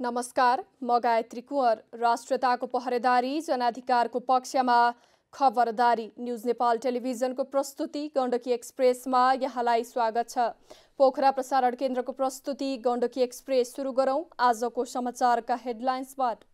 नमस्कार, म गायत्री कुँवर। राष्ट्रियताको पहरेदारी, जनाधिकारको पक्षमा खबरदारी। न्युज नेपाल टेलिभिजनको प्रस्तुति गण्डकी एक्सप्रेसमा यहाँलाई स्वागत छ। पोखरा प्रसारण केन्द्रको प्रस्तुति गण्डकी एक्सप्रेस सुरु गरौं आजको समाचारका हेडलाइन्सबाट।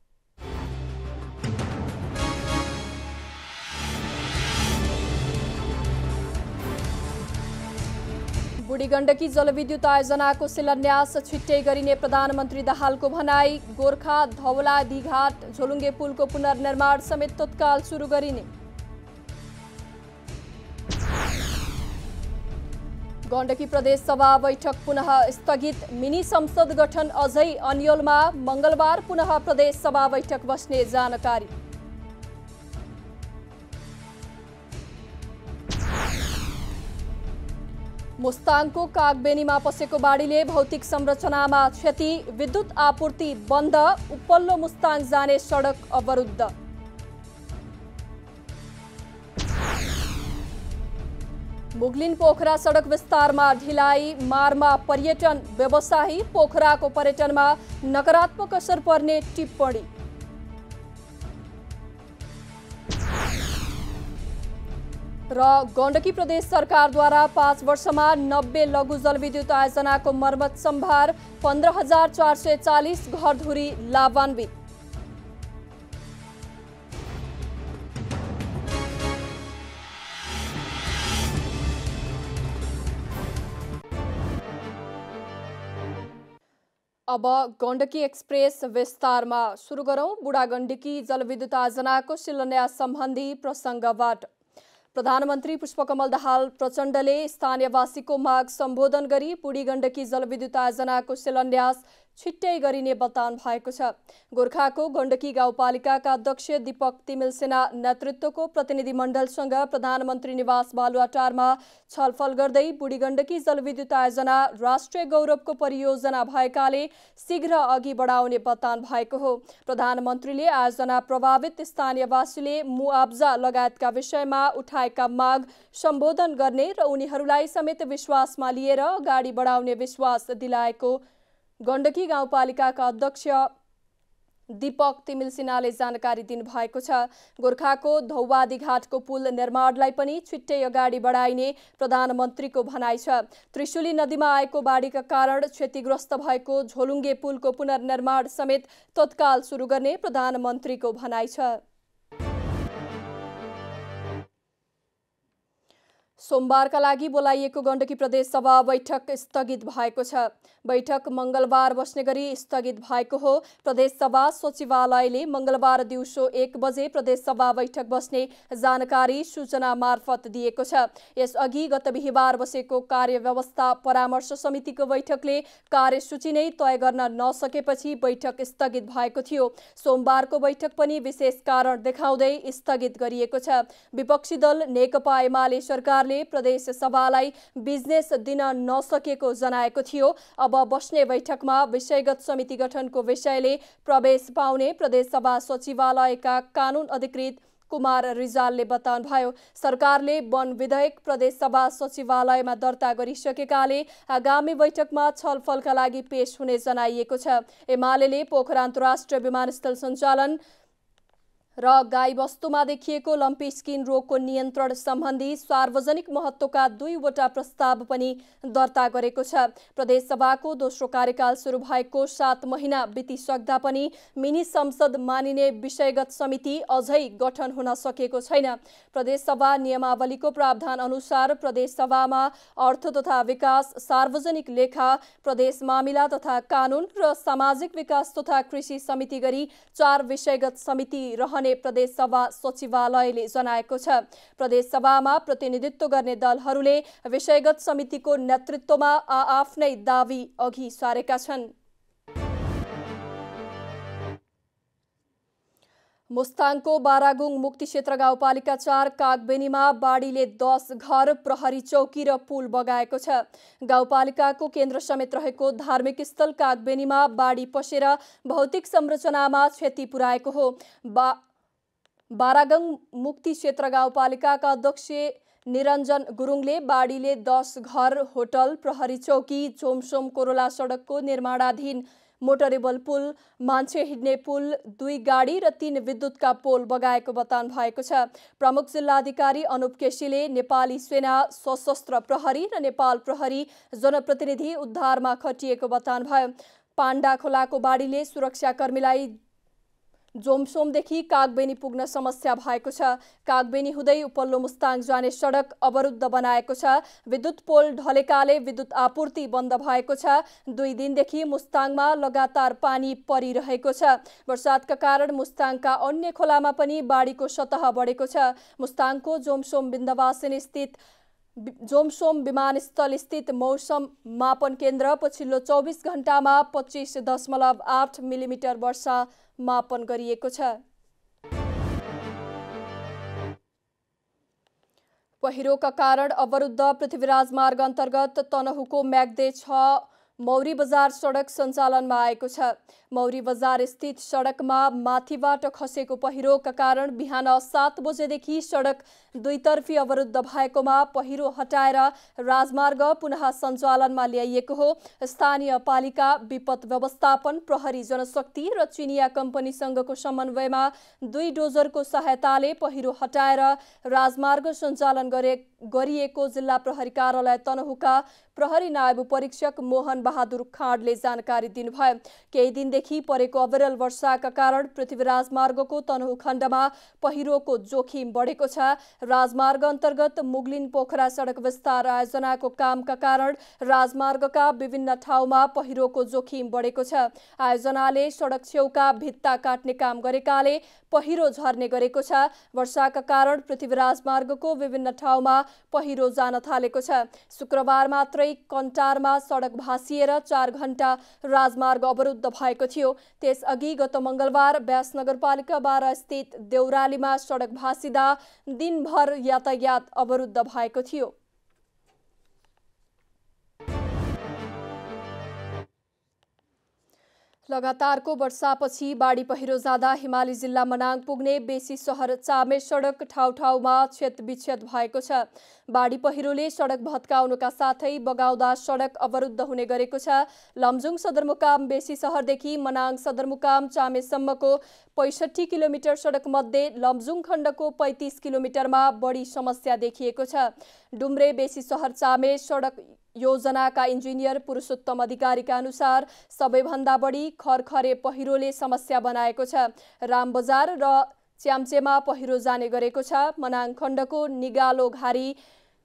बुढी गण्डकी जलविद्युत आयोजनाको शिलान्यास छिट्टै गरिने प्रधानमन्त्री दाहालको भनाई। गोर्खा धौला दिघाट झोलुङ्गे पुलको पुनर्निर्माण समेत तत्काल सुरु गरिने। गण्डकी प्रदेश सभा बैठक पुनः स्थगित। मिनी संसद गठन अझै अन्यलमा। मंगलबार पुनः प्रदेश सभा बैठक बस्ने जानकारी। मुस्ताङको कागबेनीमा पसेको बाढीले भौतिक संरचनामा क्षति। विद्युत आपूर्ति बन्द। उपल्लो मुस्ताङ जाने सडक अवरुद्ध। मुगलिन पोखरा सडक विस्तारमा ढिलाइ। मारमा पर्यटन व्यवसायी। पोखराको पर्यटनमा नकारात्मक असर पर्ने टिप्पणी। र गण्डकी प्रदेश सरकारद्वारा 5 वर्षमा 90 लघु जलविद्युत आयोजनाको मर्मत सम्भार। 15,440 घरधुरी लाभान्वित। अब गण्डकी एक्सप्रेस विस्तारमा सुरु गरौं। बुढा गण्डकी जलविद्युत आयोजनाको शिलान्यास सम्बन्धी प्रसङ्गबाट। प्रधानमन्त्री पुष्पकमल दाहाल प्रचण्डले स्थानीयवासीको माग सम्बोधन गरी बुढी गण्डकी जलविद्युत आयोजनाको शिलान्यास छिट्टै गरिने बताउनु भएको छ। गोर्खाको गण्डकी गाउँपालिकाका अध्यक्ष दीपक तिमिल सेना नेतृत्वको प्रतिनिधिमण्डलसँग प्रधानमन्त्री निवास बालुवाटारमा छलफल गर्दै बुढी गण्डकी जलविद्युत आयोजना राष्ट्रिय गौरवको परियोजना भएकाले शीघ्र अघि बढाउने बताउनु भएको हो। प्रधानमन्त्रीले आयोजना प्रभावित स्थानीयवासीले मुआब्जा लगायतका विषयमा उठाएका माग सम्बोधन गर्ने र उनीहरूलाई समेत विश्वासमा लिएर अगाडि बढाउने विश्वास दिलाएको गण्डकी गाउँपालिकाका अध्यक्ष दीपक तिमिल सिन्हाले जानकारी दिनुभएको छ। गोर्खाको धौवादी घाटको पुल निर्माणलाई पनि छिट्टै अगाडि बढाइने प्रधानमन्त्रीको भनाइ छ। त्रिशुली नदीमा आएको बाढीका कारण क्षतिग्रस्त भएको झोलुङ्गे पुलको पुनर्निर्माण समेत तत्काल सुरु गर्ने प्रधानमन्त्रीको भनाइ छ। सोमबारका लागि बोलाइएको गण्डकी प्रदेश सभा बैठक स्थगित भएको छ। बैठक मंगलबार बस्ने गरी स्थगित भएको हो। प्रदेश सभा सचिवालयले मंगलबार दिउँसो 1 बजे प्रदेश सभा बैठक बस्ने जानकारी सूचना मार्फत दिएको छ। यसअघि गत बिहीबार बसेको कार्यव्यवस्था परामर्श समितिको बैठकले कार्यसूची नै तय गर्न नसकेपछि बैठक स्थगित भएको थियो। सोमबारको बैठक पनि विशेष कारण देखाउँदै स्थगित गरिएको छ। विपक्षी दल नेकपा एमाले सरकारले प्रदेश सभालाई बिजनेस दिन नसकेको जनाएको थियो। अब बस्ने बैठकमा विषयगत समिति गठनको विषयले प्रवेश पाउने प्रदेश सभा सचिवालयका कानून अधिकृत कुमार रिजालले बताउनुभयो। सरकारले वन विधेयक प्रदेश सभा सचिवालयमा दर्ता गरिसकेकाले आगामी बैठकमा छलफलका लागि पेश हुने जनाइएको छ। एमालेले पोखरा अन्तर्राष्ट्रिय विमानस्थल सञ्चालन र गाईबस्तुमा देखिएको लम्पी स्किन रोगको नियन्त्रण सम्बन्धी सार्वजनिक महत्त्वका 2वटा प्रस्ताव पनि दर्ता गरेको छ। प्रदेश सभाको दोस्रो कार्यकाल सुरु भएको 7 महिना बितिसक्दा पनि मिनी संसद मानिने विषयगत समिति अझै गठन हुन सकेको छैन। प्रदेश सभा नियमावलीको प्रावधान अनुसार प्रदेश सभामा अर्थ तथा विकास, सार्वजनिक लेखा, प्रदेश मामिला तथा कानून र सामाजिक विकास तथा कृषि समिति गरी 4 विषयगत समिति रहने प्रदेश सभा सचिवालयले जनाएको छ। प्रदेश सभामा प्रतिनिधित्व गर्ने दलहरूले विषयगत समितिको नेतृत्वमा आफ्नै दावी अघि सारेका छन्। मुस्ताङको बारागुङ मुक्ति क्षेत्र गाउँपालिका 4 कागबेनीमा बाढीले 10 घर, प्रहरी चौकी र पुल बगाएको छ। गाउँपालिकाको केन्द्र समेत रहेको धार्मिक स्थल कागबेनीमा बाढी पसेर भौतिक संरचनामा क्षति पुर्याएको हो। बारागुङ मुक्ति क्षेत्र गाउँपालिकाका अध्यक्ष निरञ्जन गुरुङले बाढीले 10 घर, होटल, प्रहरी चौकी, झोमसोम कोरोला सडकको निर्माणाधीन मोटरेबल पुल, मान्छे हिँड्ने पुल, 2 गाडी र 3 विद्युतका पोल बगाएको बताउनु भएको छ। प्रमुख जिल्लाधिकारी अनुप केसीले नेपाली सेना, सशस्त्र प्रहरी र नेपाल प्रहरी जनप्रतिनिधि उद्धारमा खटिएको बताउनुभयो। पाण्डा खोलाको बाढीले सुरक्षाकर्मीलाई जोमसोमदेखि कागबेनी पुग्न समस्या भएको छ। कागबेनी हुँदै उपल्लो मुस्ताङ जाने सडक अवरुद्ध बनाएको छ। विद्युत पोल ढलेकाले विद्युत आपूर्ति बन्द भएको छ। 2 दिनदेखि मुस्ताङमा लगातार पानी परिरहेको छ। वर्षातका कारण मुस्ताङका अन्य खोलामा पनि बाढीको सतह बढेको छ। मुस्ताङको जोमसोम विमानस्थल स्थित मौसम मापन केन्द्र पछिल्लो 24 घण्टामा 25.8 मिलिमिटर वर्षा मापन गरिएको छ। पहिरोका कारण अवरुद्ध पृथ्वीराज मार्ग अन्तर्गत तनहुको म्याग्दे 6 मौरी बजार सडक सञ्चालनमा आएको छ। मौरी बजार स्थित सडकमा माथिबाट खसेको पहिरोका कारण बिहान 7 बजेदेखि सडक दुईतर्फी अवरुद्ध भएकोमा पहिरो हटाएर राजमार्ग पुनः सञ्चालनमा ल्याइएको हो। स्थानीय पालिका, विपद व्यवस्थापन, प्रहरी जनशक्ति र चिनिया कम्पनीसँगको समन्वयमा 2 डोजरको सहायताले पहिरो हटाएर राजमार्ग सञ्चालन गरिएको जिल्ला प्रहरी कार्यालय तनहुका प्रहरी नायब परीक्षक मोहन बहादुर खाँडले जानकारी दिनुभयो। केही दिनदेखि परेको अविरल वर्षाका कारण पृथ्वीराज मार्गको तनहु खण्डमा पहिरोको जोखिम बढेको छ। राजमार्ग अन्तर्गत मुगलिन पोखरा सडक विस्तार आयोजनाको कामका कारण राजमार्गका विभिन्न ठाउँमा पहिरोको जोखिम बढेको छ। आयोजनाले सडक छेउका भित्ता काट्ने काम गरेकाले पहिरो झर्ने गरेको छ। वर्षाका कारण पृथ्वीराज मार्गको विभिन्न ठाउँमा पहिरो जान थालेको छ। शुक्रबार मात्रै कन्टारमा सडक भासिएर 4 घण्टा राजमार्ग अवरुद्ध भएको थियो। त्यसअघि गत मंगलबार व्यास नगरपालिका 12 स्थित देउरालीमा सडक भासिँदा दिनभर यातायात अवरुद्ध भएको थियो। लगातारको वर्षापछि बाढी पहिरो जाँदा हिमाली जिल्ला मनाङ पुग्ने बेसी सहर चामे सडक ठाउँ-ठाउँमा क्षतविक्षत भएको छ। बाढी पहिरोले सडक भत्काउनुका साथै बगाउँदा सडक अवरुद्ध हुने गरेको छ। लमजुङ सदरमुकाम बेसी सहरदेखि मनाङ सदरमुकाम चामेसम्मको 65 किलोमिटर सडक मध्ये लमजुङ खण्डको 35 किलोमिटरमा बढी समस्या देखिएको छ। डुम्रे बेसी सहर चामे सडक योजनाका इन्जिनियर पुरुषोत्तम अधिकारीका अनुसार सबैभन्दा बढी खरखरे पहिरोले समस्या बनाएको छ। रामबजार र च्याम्चेमा पहिरो जाने गरेको छ। मनाङ खण्डको निगालो घारी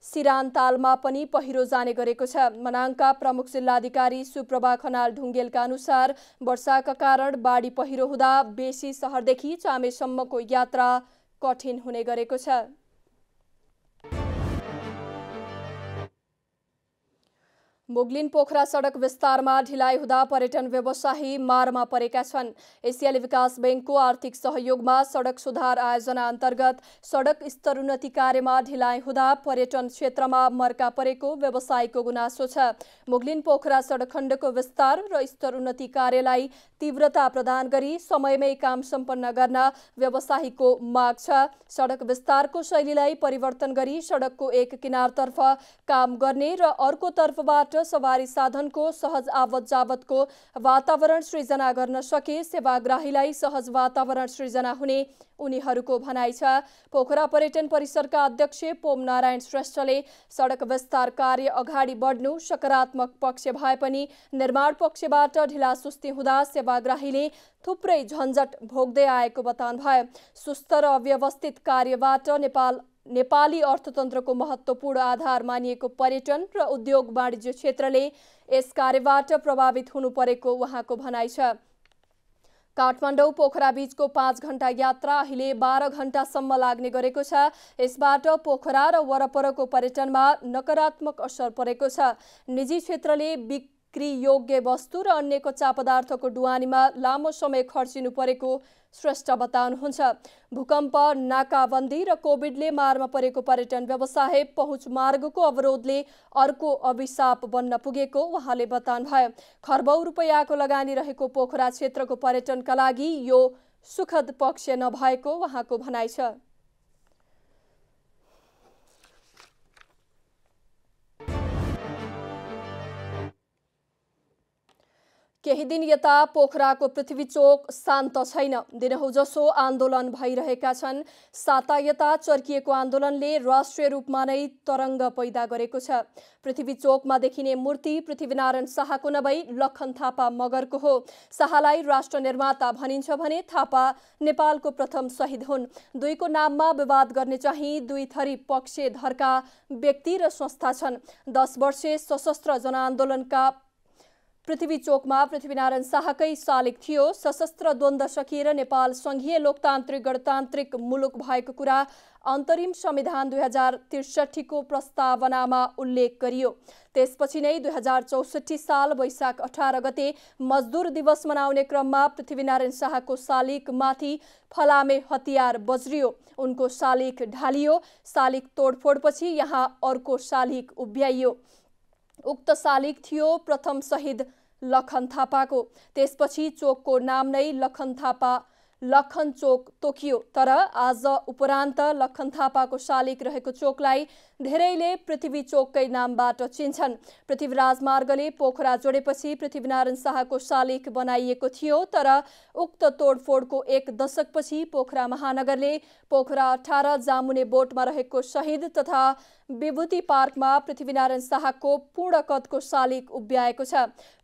सिरानतालमा पनि पहिरो जाने गरेको छ। मनाङका प्रमुख जिल्लाधिकारी सुप्रभा खनाल ढुङ्गेलका अनुसार वर्षाका कारण बाढी पहिरो हुँदा बेसी सहरदेखि चामेसम्मको यात्रा कठिन हुने गरेको छ। मुगलिन पोखरा सडक विस्तारमा ढिलाइ हुँदा पर्यटन व्यवसायी मारमा परेका छन्। एसियाली विकास बैंकको आर्थिक सहयोगमा सडक सुधार आयोजना अन्तर्गत सडक स्तरोन्नति कार्यमा ढिलाइ हुँदा पर्यटन क्षेत्रमा मर्का परेको व्यवसायीको गुनासो छ। मुगलिन पोखरा सडक खण्डको विस्तार र स्तरोन्नति कार्यलाई तीव्रता प्रदान गरी समयमै काम सम्पन्न गर्न व्यवसायीको माग छ। सडक विस्तारको शैलीलाई परिवर्तन गरी सडकको एक किनारतर्फ काम गर्ने र अर्को तर्फबाट सवारी साधनको सहज आवत जावतको वातावरण सृजना गर्न सके सेवाग्राहीलाई सहज वातावरण सृजना हुने उनीहरूको भनाइ छ। पोखरा पर्यटन परिसरका अध्यक्ष पोम नारायण श्रेष्ठले सडक विस्तार कार्य अगाडि बढ्नु सकारात्मक पक्ष भए पनि निर्माण पक्षबाट ढिलासुस्ती हुँदा सेवाग्राहीले थुप्रै झन्झट भोग्दै आएको बताउनुभयो। सुस्त र अव्यवस्थित कार्यबाट नेपाली अर्थतन्त्रको महत्त्वपूर्ण आधार मानिएको पर्यटन र उद्योग वाणिज्य क्षेत्रले यस कार्यबाट प्रभावित हुनु परेको उहाँको भनाइ छ। काठमाडौँ पोखरा बीचको 5 घण्टा यात्रा अहिले 12 घण्टासम्म लाग्ने गरेको छ। यसबाट पोखरा र वरपरको पर्यटनमा नकारात्मक असर परेको छ। निजी क्षेत्रले बिक्री योग्य वस्तु र अन्य कच्चा पदार्थको ढुवानीमा लामो समय खर्चिनु परेको श्रेष्ठ बताउनुहुन्छ। भूकम्प, नाकाबन्दी र कोभिडले मारमा परेको पर्यटन व्यवसाय पहुँच मार्गको अवरोधले अर्को अभिशाप बन्न पुगेको उहाँले बताउनुभयो। खर्बौं रुपैयाँको लगानी रहेको पोखरा क्षेत्रको पर्यटनका लागि यो सुखद पक्ष नभएको उहाँको भनाइ छ। केही दिन यता पोखराको पृथ्वी चोक शान्त छैन। दिनहुजसो आन्दोलन भइरहेका छन्। साता यता चर्किएको आन्दोलनले राष्ट्रिय रूपमा नै तरङ्ग पैदा गरेको छ। पृथ्वी चोकमा देखिने मूर्ति पृथ्वीनारायण शाहको नभई लखन थापा मगरको हो। शाहलाई राष्ट्र निर्माता भनिन्छ भने थापा नेपालको प्रथम शहीद हुन्। दुईको नाममा विवाद गर्ने चाहिँ दुई थरी पक्षधरका व्यक्ति र संस्था छन्। 10 वर्षे सशस्त्र जनआन्दोलनका पृथ्वी चोकमा पृथ्वीनारायण शाहकै शालिग थियो। सशस्त्र द्वन्द्व सकिएर नेपाल संघीय लोकतान्त्रिक गणतान्त्रिक मुलुक भएको कुरा अन्तरिम संविधान 2063 को प्रस्तावनामा उल्लेख गरियो। त्यसपछि नै 2064 साल वैशाख 18 गते मजदुर दिवस मनाउने क्रममा पृथ्वीनारायण शाहको शालिगमाथि फलामे हतियार बज्रियो। उनको शालिग ढालियो। शालिग तोडफोडपछि यहाँ अर्को शालिग उभ्याइयो। उक्त शालिग थियो प्रथम शहीद लखन थापाको। त्यसपछि चोकको नाम नै लखन चोक तोकियो। तर आज उपरान्त लखन थापाको शालिग रहेको चोकलाई धेरैले पृथ्वी चोककै नामबाट चिन्छन्। पृथ्वी राजमार्गले पोखरा जोडेपछि पृथ्वीनारायण शाहको शालिग बनाइएको थियो। तर उक्त तोडफोडको 1 दशकपछि पोखरा महानगरले पोखरा 18 जामुने बोटमा रहेको शहीद तथा विभूति पार्कमा पृथ्वीनारायण शाहको पूर्ण कदको शालिग उभ्याएको छ।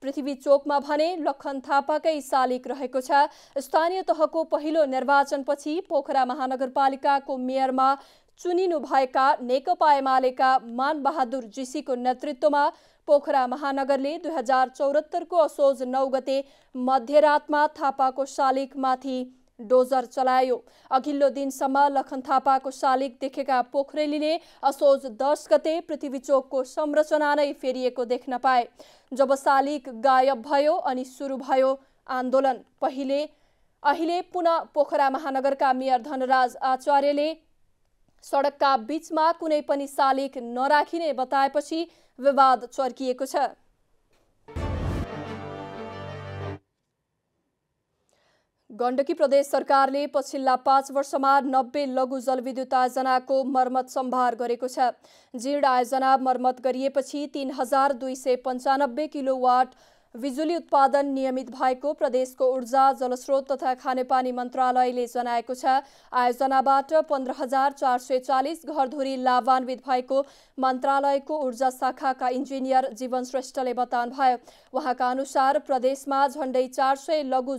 पृथ्वी चोकमा भने लखन थापाकै शालिग रहेको छ। स्थानीय तहको पहिलो निर्वाचनपछि पोखरा महानगरपालिकाको मेयरमा चुनिनु भएका नेकपा एमालेका मानबहादुर जीसीको नेतृत्वमा पोखरा महानगरले 2074 को असोज 9 गते मध्यरातमा थापाको शालिगमाथि डोजर चलायो। अघिल्लो दिनसम्म लखन थापाको शालिग देखेका पोखरेलीले असोज 10 गते पृथ्वी चोकको संरचना नै फेरिएको देख्न पाए। जब शालिग गायब भयो अनि सुरु भयो आन्दोलन। अहिले पुनः पोखरा महानगरका मेयर धनराज आचार्यले सडकका बीचमा कुनै पनि शालिग नराखिने बताएपछि विवाद चर्किएको छ। गण्डकी प्रदेश सरकारले पछिल्ला 5 वर्षमा 90 लघु जलविद्युत आयोजनाको मर्मत सम्भार गरेको छ। जीर्ण आयोजना मर्मत गरिएपछि 3295 किलोवाट बिजुली उत्पादन नियमित भएको प्रदेशको ऊर्जा जलस्रोत तथा खानेपानी मन्त्रालयले जनाएको छ। आयोजनाबाट 15440 घरधुरी लाभान्वित भएको मन्त्रालयको ऊर्जा शाखाका इन्जिनियर जीवन श्रेष्ठले बताउनुभयो। उहाँका अनुसार प्रदेशमा झण्डै 400 लघु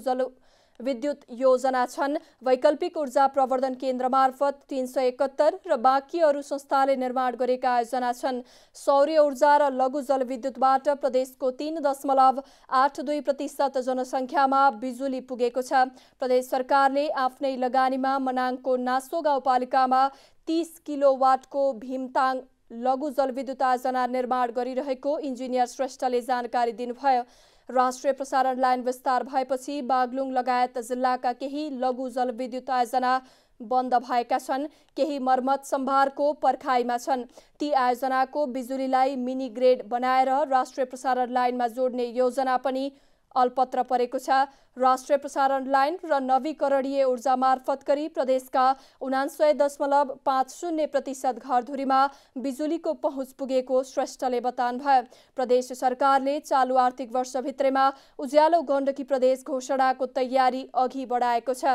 विद्युत योजना छन्। वैकल्पिक ऊर्जा प्रवर्धन केन्द्र मार्फत 371 र बाँकी अरू संस्थाले निर्माण गरेका आयोजना छन्। सौर्य ऊर्जा र लघु जलविद्युतबाट प्रदेशको 3.82% जनसङ्ख्यामा बिजुली पुगेको छ। प्रदेश सरकारले आफ्नै लगानीमा मनाङको नासो गाउँपालिकामा 30 किलोवाटको भीमताङ लघु जलविद्युत आयोजना निर्माण गरिरहेको इन्जिनियर श्रेष्ठले जानकारी दिनुभयो। राष्ट्रिय प्रसारण लाइन विस्तार भएपछि बागलुङ लगायत जिल्लाका केही लघु जलविद्युत आयोजना बन्द भएका छन्। केही मर्मत सम्भारको पर्खाइमा छन्। ती आयोजनाको बिजुलीलाई मिनी ग्रेड बनाएर राष्ट्रिय प्रसारण लाइनमा जोड्ने योजना पनि अलपत्र परेको छ। राष्ट्रिय प्रसारण लाइन र नवीकरणीय ऊर्जा मार्फत गरी प्रदेशका 99.50% घरधुरीमा बिजुलीको पहुँच पुगेको श्रेष्ठले बताउनुभयो। प्रदेश सरकारले चालु आर्थिक वर्षभित्रमा उज्यालो गण्डकी प्रदेश घोषणाको तयारी अघि बढाएको छ।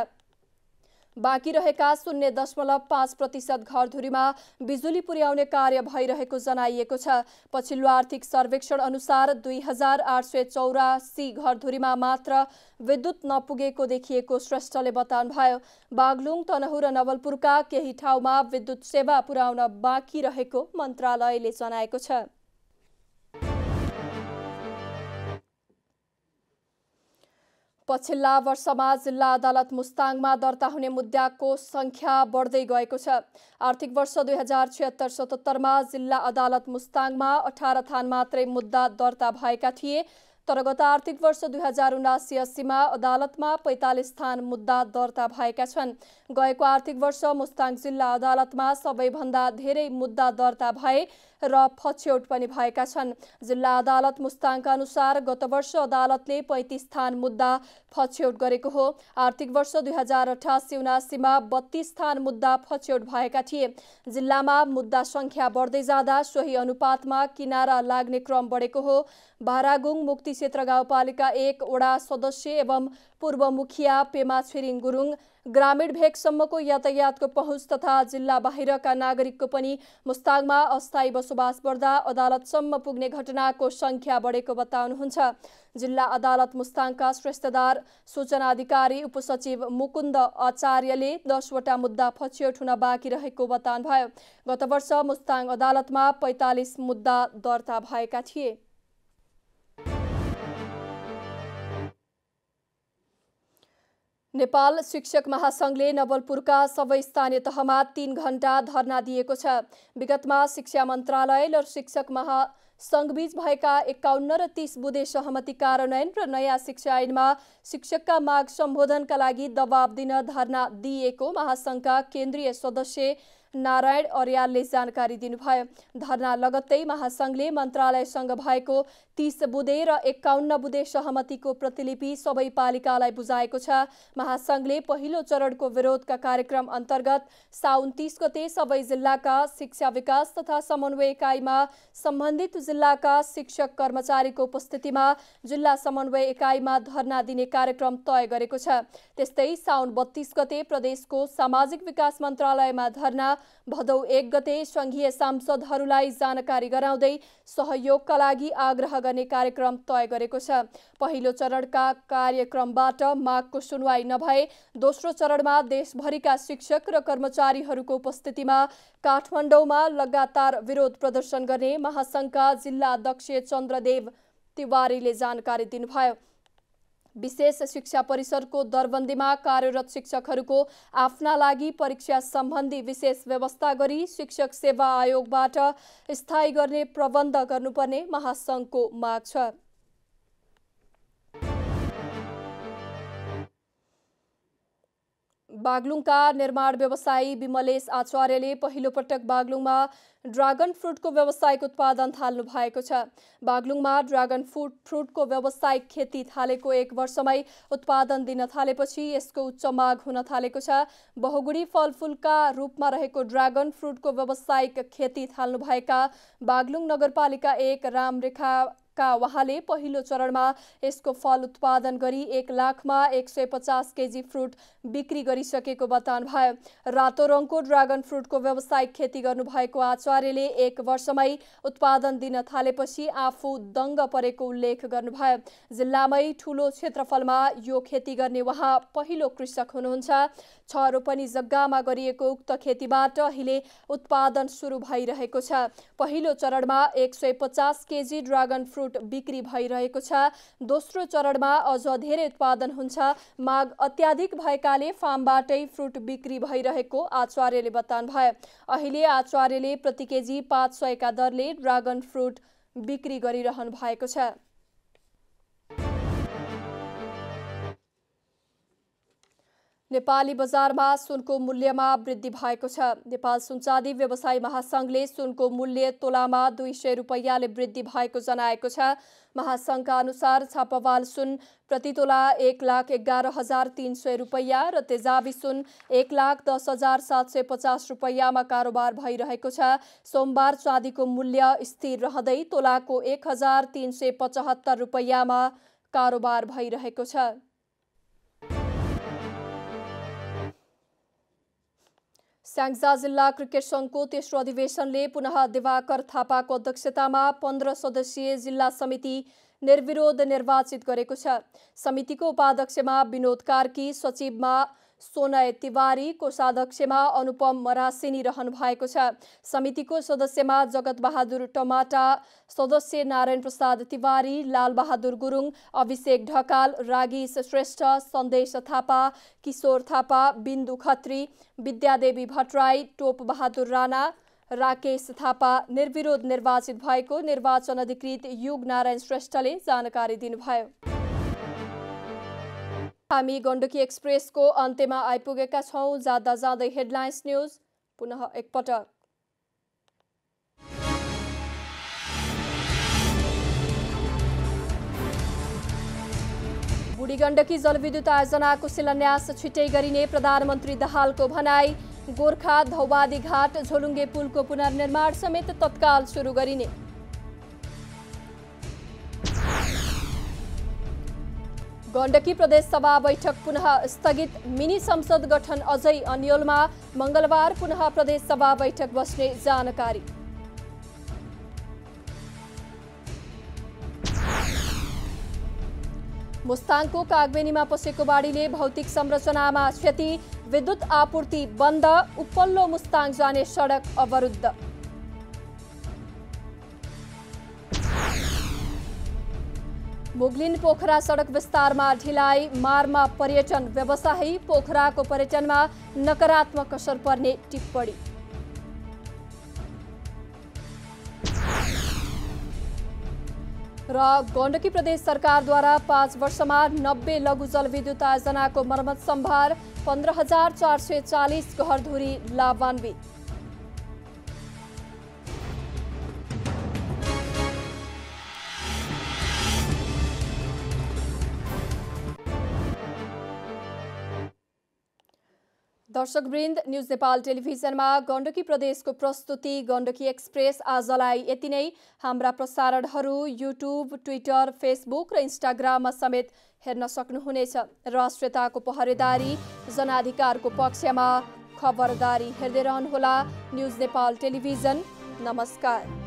बाँकी रहेका 0.5% घरधुरीमा बिजुली पुर्याउने कार्य भइरहेको जनाइएको छ। पछिल्लो आर्थिक सर्वेक्षण अनुसार 2884 घरधुरीमा मात्र विद्युत नपुगेको देखिएको श्रेष्ठले बताउनुभयो। बागलुङ, तनहुँ र नवलपुरका केही ठाउँमा विद्युत सेवा पुर्याउन बाँकी रहेको मन्त्रालयले जनाएको छ। पछिल्ला वर्षमा जिल्ला अदालत मुस्ताङमा दर्ता हुने मुद्दाको संख्या बढ्दै गएको छ। आर्थिक वर्ष 2076-77 मा जिल्ला अदालत मुस्ताङमा 18 थान मात्रै मुद्दा दर्ता भएका थिए। तर गत आर्थिक वर्ष 2079-80 मा अदालतमा 45 थान मुद्दा दर्ता भएका छन्। गएको आर्थिक वर्ष मुस्ताङ जिल्ला अदालतमा सबैभन्दा धेरै मुद्दा दर्ता भए। र फछ्यौट पनि भएका छन्। जिल्ला अदालत मुस्ताङका अनुसार गत वर्ष अदालतले 35 स्थान मुद्दा फछ्यौट गरेको हो। आर्थिक वर्ष 2088-79 मा 32 स्थान मुद्दा फछ्यौट भएका थिए। जिल्लामा मुद्दा संख्या बढ्दै जाँदा सोही अनुपातमा किनारा लाग्ने क्रम बढेको हो। भारागुङ मुक्ति क्षेत्र गाउँपालिका 1 वडा सदस्य एवं पूर्व मुखिया पेमा छिरिङ गुरुङ ग्रामीण भेगसम्मको यातायातको पहुँच तथा जिल्ला बाहिरका नागरिकको पनि मुस्ताङमा अस्थायी बसोबास बढ्दा अदालतसम्म पुग्ने घटनाको संख्या बढेको बताउनुहुन्छ। जिल्ला अदालत मुस्ताङका श्रेष्ठदार सूचना अधिकारी उपसचिव मुकुन्द आचार्यले 10 वटा मुद्दा फछ्यौट हुन बाँकी रहेको बताउनुभयो। गत वर्ष मुस्ताङ अदालतमा 45 मुद्दा दर्ता भएका थिए। नेपाल शिक्षक महासंघले नवलपुरका सबै स्थानीय तहमा 3 घण्टा धरना दिएको छ। विगतमा शिक्षा मन्त्रालय र शिक्षक महासंघबीच भएका 51 र 30 बुँदे सहमति कार्यान्वयन र नयाँ शिक्षा ऐनमा शिक्षकका माग सम्बोधनका लागि दबाब दिन धरना दिएको महासंघका केन्द्रीय सदस्य नारायण अर्यालले जानकारी दिनुभयो। धरना लगत्तै महासंघले मन्त्रालयसँग भएको 30 बुँदे र 51 बुँदे सहमतिको प्रतिलिपि सबै पालिकालाई बुझाएको छ। महासंघले पहिलो चरणको विरोधका कार्यक्रम अन्तर्गत साउन 30 गते सबै जिल्लाका शिक्षा विकास तथा समन्वय इकाइमा सम्बन्धित जिल्लाका शिक्षक कर्मचारीको उपस्थितिमा जिल्ला समन्वय इकाइमा धरना दिने कार्यक्रम तय गरेको छ। त्यस्तै साउन 32 गते प्रदेशको सामाजिक विकास मन्त्रालयमा धरना, भदौ 1 गते संघीय सांसदहरूलाई जानकारी गराउँदै सहयोगका लागि आग्रह गर्ने कार्यक्रम तय गरेको छ। पहिलो चरणका कार्यक्रमबाट मागको सुनवाई नभए दोस्रो चरणमा देशभरिका शिक्षक र कर्मचारीहरूको उपस्थितिमा काठमाडौँमा लगातार विरोध प्रदर्शन गर्ने महासंघका जिल्ला अध्यक्ष चन्द्रदेव तिवारीले जानकारी दिनुभयो। विशेष शिक्षा परिसरको दरबन्दीमा कार्यरत शिक्षकहरूको आफ्ना लागि परीक्षा सम्बन्धी विशेष व्यवस्था गरी शिक्षक सेवा आयोगबाट स्थायी गर्ने प्रबन्ध गर्नुपर्ने महासंघको माग छ। बागलुङका निर्माण व्यवसायी विमलेश आचार्यले पहिलो पटक बागलुङमा ड्रागन फ्रुटको व्यावसायिक उत्पादन थाल्नु भएको छ। बागलुङमा ड्रागन फ्रुटको व्यावसायिक खेती थालेको 1 वर्षमै उत्पादन दिन थालेपछि यसको उच्च माग हुन थालेको छ। बहुगुणी फलफुलका रूपमा रहेको ड्रागन फ्रुटको व्यावसायिक खेती थाल्नुभएका बागलुङ नगरपालिका 1 रामरेखा उहाँले पहिलो चरणमा यसको फल उत्पादन गरी 1 लाखमा 150 केजी फ्रुट बिक्री गरिसकेको बताउनुभयो। रातो रङको ड्रागन फ्रुटको व्यावसायिक खेती गर्नुभएको आचार्यले 1 वर्षमै उत्पादन दिन थालेपछि आफू दङ्ग परेको उल्लेख गर्नुभयो। जिल्लामै ठूलो क्षेत्रफलमा यो खेती गर्ने उहाँ पहिलो कृषक हुनुहुन्छ। 6 रोपनी जग्गामा गरिएको उक्त खेतीबाट अहिले उत्पादन सुरु भइरहेको छ। पहिलो चरणमा 150 केजी ड्रागन फ्रुट बिक्री भइरहेको छ। दोस्रो चरणमा अझ धेरै उत्पादन हुन्छ। माग अत्याधिक भएकाले फार्मबाटै फ्रुट बिक्री भइरहेको आचार्यले बताउनुभयो। अहिले आचार्यले प्रति केजी 500 का दरले ड्रागन फ्रुट बिक्री गरिरहनु भएको छ। नेपाली बजारमा सुनको मूल्यमा वृद्धि भएको छ। नेपाल सुनचाँदी व्यवसायी महासंघले सुनको मूल्य तोलामा 200 रुपैयाँले वृद्धि भएको जनाएको छ। महासंघका अनुसार छापावाल सुन प्रति तोला 1,11,300 रुपैयाँ र तेजाबी सुन 1,10,750 रुपैयाँमा कारोबार भइरहेको छ। सोमबार चाँदीको मूल्य स्थिर रहँदै तोलाको 1,375 रुपैयाँमा कारोबार भइरहेको छ। स्याङ्जा जिल्ला क्रिकेट सङ्घको तेस्रो अधिवेशनले पुनः दिवाकर थापाको अध्यक्षतामा 15 सदस्यीय जिल्ला समिति निर्विरोध निर्वाचित गरेको छ। समितिको उपाध्यक्षमा विनोद कार्की, सचिवमा सोनय तिवारी, कोषाध्यक्षमा अनुपम मरासिनी रहनु भएको छ। समितिको सदस्यमा जगत बहादुर टमाटा, सदस्य नारायण प्रसाद तिवारी, लाल बहादुर गुरुङ, अभिषेक ढकाल, रागीश श्रेष्ठ, सन्देश थापा, किशोर थापा, बिन्दु खत्री, विद्यादेवी भट्टराई, टोप बहादुर राणा, राकेश थापा निर्विरोध निर्वाचित भएको निर्वाचन अधिकृत युग नारायण श्रेष्ठले जानकारी दिनुभयो। हामी गण्डकी एक्सप्रेसको अन्त्यमा आइपुगेका छौं। जाँदा जाँदै हेडलाइन्स न्यूज पुनः एकपटक। बुढी गण्डकी जलविद्युत आयोजनाको शिलान्यास छिट्टै गरिने प्रधानमन्त्री दाहालको भनाई। गोर्खा धौबादी घाट झोलुङ्गे पुलको पुनर्निर्माण समेत तत्काल सुरु गरिने। गण्डकी प्रदेश सभा बैठक पुनः स्थगित। मिनी संसद गठन अझै अन्यलमा। मंगलबार पुनः प्रदेश सभा बैठक बस्ने जानकारी। मुस्ताङको कागबेनीमा पसेको बाढीले भौतिक संरचनामा क्षति। विद्युत आपूर्ति बन्द। उपल्लो मुस्ताङ जाने सडक अवरुद्ध। मुगलिन पोखरा सडक विस्तारमा ढिलाइ। मारमा पर्यटन व्यवसायी। पोखराको पर्यटनमा नकारात्मक असर पर्ने टिप्पणी। र गण्डकी प्रदेश सरकारद्वारा 5 वर्षमा 90 लघु जलविद्युत आयोजनाको मर्मत सम्भार। 15,440 घरधुरी लाभान्वित। दर्शकवृन्द, न्युज नेपाल टेलिभिजनमा गण्डकी प्रदेशको प्रस्तुति गण्डकी एक्सप्रेस आजलाई यति नै। हाम्रा प्रसारणहरू युट्युब, ट्विटर, फेसबुक र इन्स्टाग्राममा समेत हेर्न सक्नुहुनेछ। राष्ट्रियताको पहरेदारी, जनाधिकारको पक्षमा खबरदारी। हेर्दै रहनुहोला न्युज नेपाल टेलिभिजन। नमस्कार।